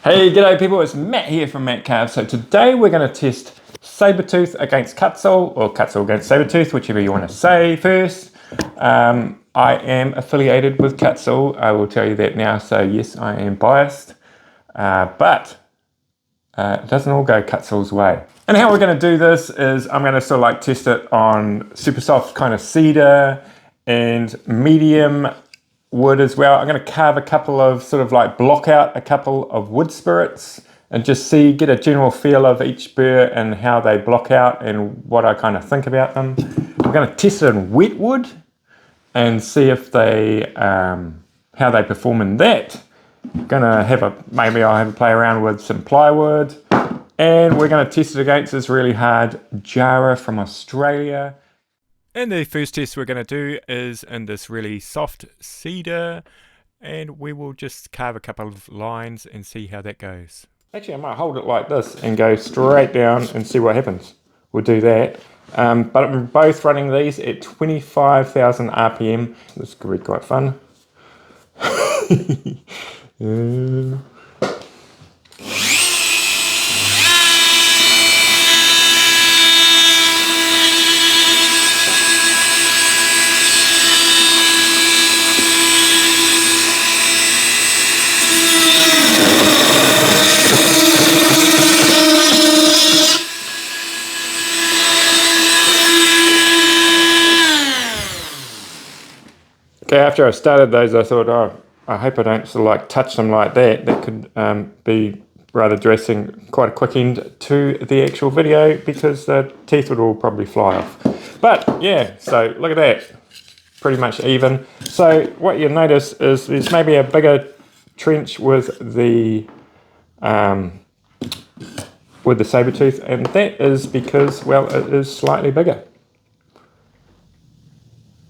Hey, g'day people, it's Matt here from Matt Carve. So today we're going to test Saburrtooth against Kutzall, or Kutzall against Saburrtooth, whichever you want to say first. I am affiliated with Kutzall, I will tell you that now, so yes, I am biased, but it doesn't all go Kutzall's way. And how we're going to do this is I'm going to sort of like test it on super soft kind of cedar and medium wood as well. I'm going to carve a couple of sort of like block out a couple of wood spirits and just get a general feel of each burr and how they block out and what I kind of think about them. I'm going to test it in wet wood and see if they how they perform in that. Maybe I'll have a play around with some plywood, and we're going to test it against this really hard Jarrah from Australia. And the first test we're going to do is in this really soft cedar, and we will just carve a couple of lines and see how that goes. Actually, I might hold it like this and go straight down and see what happens. We'll do that. But I'm both running these at 25,000 RPM. This could be quite fun. Okay, after I started those, I thought, oh, I hope I don't sort of like touch them like that. That could be rather dressing quite a quick end to the actual video because the teeth would all probably fly off. But yeah, so look at that, pretty much even. So what you'll notice is there's maybe a bigger trench with the Saburrtooth, and that is because, well, it is slightly bigger.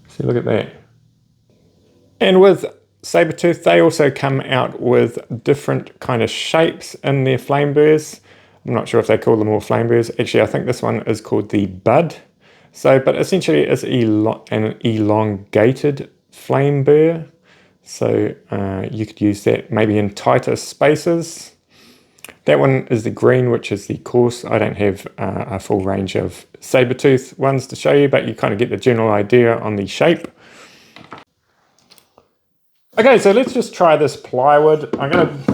See, look at that. And with Saburrtooth, they also come out with different kind of shapes in their flame burrs. I'm not sure if they call them all flame burrs. Actually, I think this one is called the bud. So, but essentially it's an elongated flame burr. So you could use that maybe in tighter spaces. That one is the green, which is the coarse. I don't have a full range of Saburrtooth ones to show you, but you kind of get the general idea on the shape. Okay, so let's just try this plywood. I'm going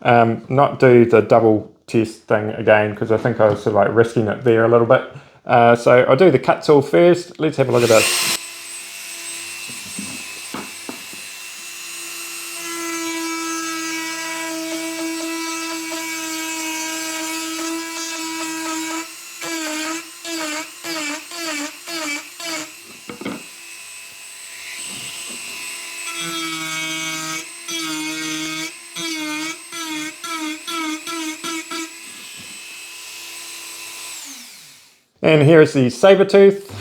to not do the double test thing again because I think I was sort of like risking it there a little bit. So I'll do the Kutzall first. Let's have a look at this. And here is the Saburrtooth.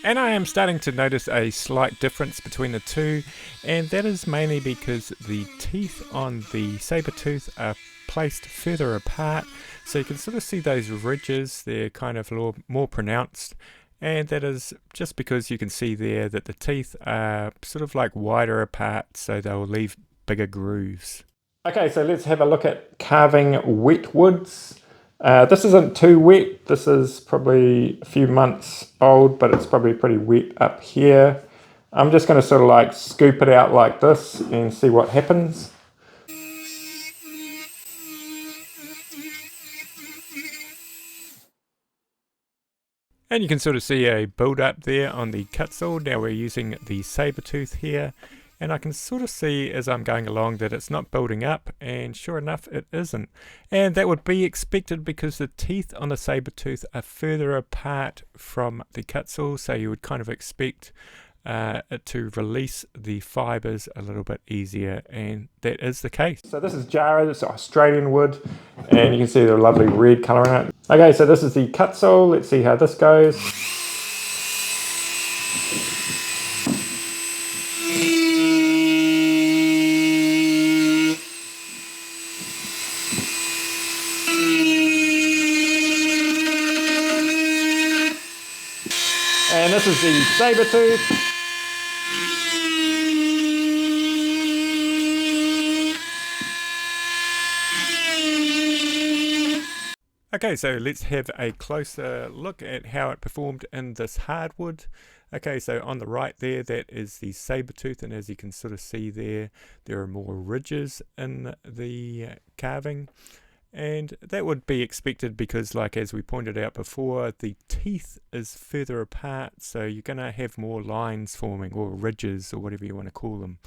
And I am starting to notice a slight difference between the two, and that is mainly because the teeth on the Saburrtooth are placed further apart, so you can sort of see those ridges, they're kind of more pronounced, and that is just because you can see there that the teeth are sort of like wider apart, so they'll leave bigger grooves. Okay, so let's have a look at carving wet woods. This isn't too wet. This is probably a few months old, but it's probably pretty wet up here. I'm just going to sort of like scoop it out like this and see what happens. And you can sort of see a build up there on the Kutzall. Now we're using the Saburrtooth here. And I can sort of see as I'm going along that it's not building up, and sure enough it isn't. And that would be expected because the teeth on the Saburrtooth are further apart from the Kutzall, so you would kind of expect it to release the fibres a little bit easier, and that is the case. So this is Jarrah, this is Australian wood, and you can see the lovely red colour in it. Okay, so this is the Kutzall. Let's see how this goes. And this is the Saburrtooth. Okay, so let's have a closer look at how it performed in this hardwood. Okay, so on the right there, that is the Saburrtooth, and as you can sort of see there, there are more ridges in the carving. And that would be expected because, like as we pointed out before, the teeth is further apart, so you're going to have more lines forming, or ridges, or whatever you want to call them.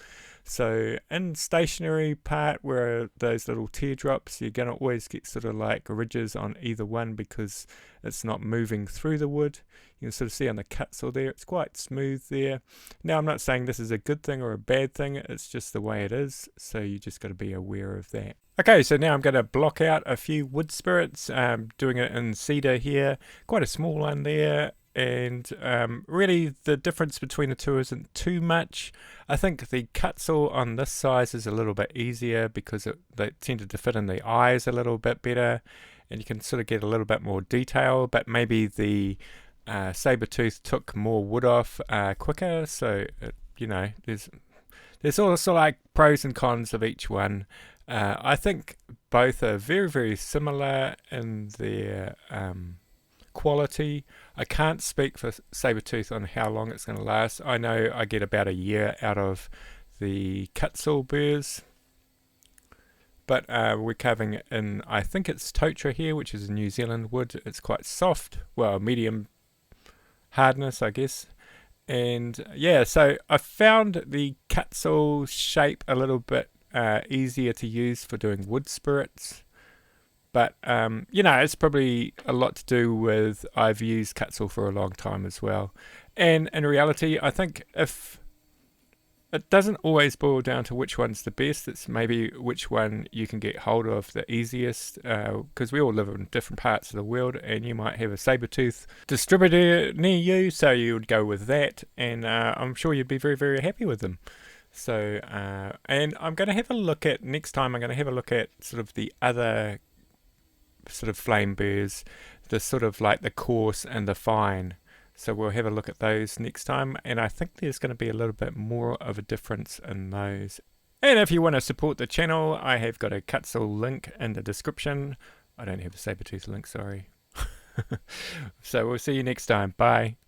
So in stationary part where those little teardrops, you're going to always get sort of like ridges on either one because it's not moving through the wood. You can sort of see on the Kutzall there, it's quite smooth there. Now I'm not saying this is a good thing or a bad thing, it's just the way it is, so you just got to be aware of that. Okay, so now I'm going to block out a few wood spirits, doing it in cedar here, quite a small one there, and really the difference between the two isn't too much. I think the Kutzall on this size is a little bit easier because they tended to fit in the eyes a little bit better, and you can sort of get a little bit more detail, but maybe the Saburrtooth took more wood off quicker, so you know, there's also like pros and cons of each one. I think both are very, very similar in their quality. I can't speak for Saburrtooth on how long it's going to last. I know I get about a year out of the Kutzall burrs, but we're carving in, I think it's Totra here, which is a New Zealand wood. It's quite soft, well, medium hardness, I guess. And yeah, so I found the Kutzall shape a little bit easier to use for doing wood spirits, but you know, it's probably a lot to do with I've used Kutzall for a long time as well. And in reality, I think if it doesn't always boil down to which one's the best, it's maybe which one you can get hold of the easiest, because we all live in different parts of the world, and you might have a Saburrtooth distributor near you, so you would go with that, and I'm sure you'd be very, very happy with them. So, and I'm going to have a look at, next time I'm going to have a look at sort of the other sort of flame burrs, the sort of like the coarse and the fine. So we'll have a look at those next time, and I think there's going to be a little bit more of a difference in those. And if you want to support the channel, I have got a Kutzall link in the description. I don't have a Saburrtooth link, sorry. So we'll see you next time. Bye.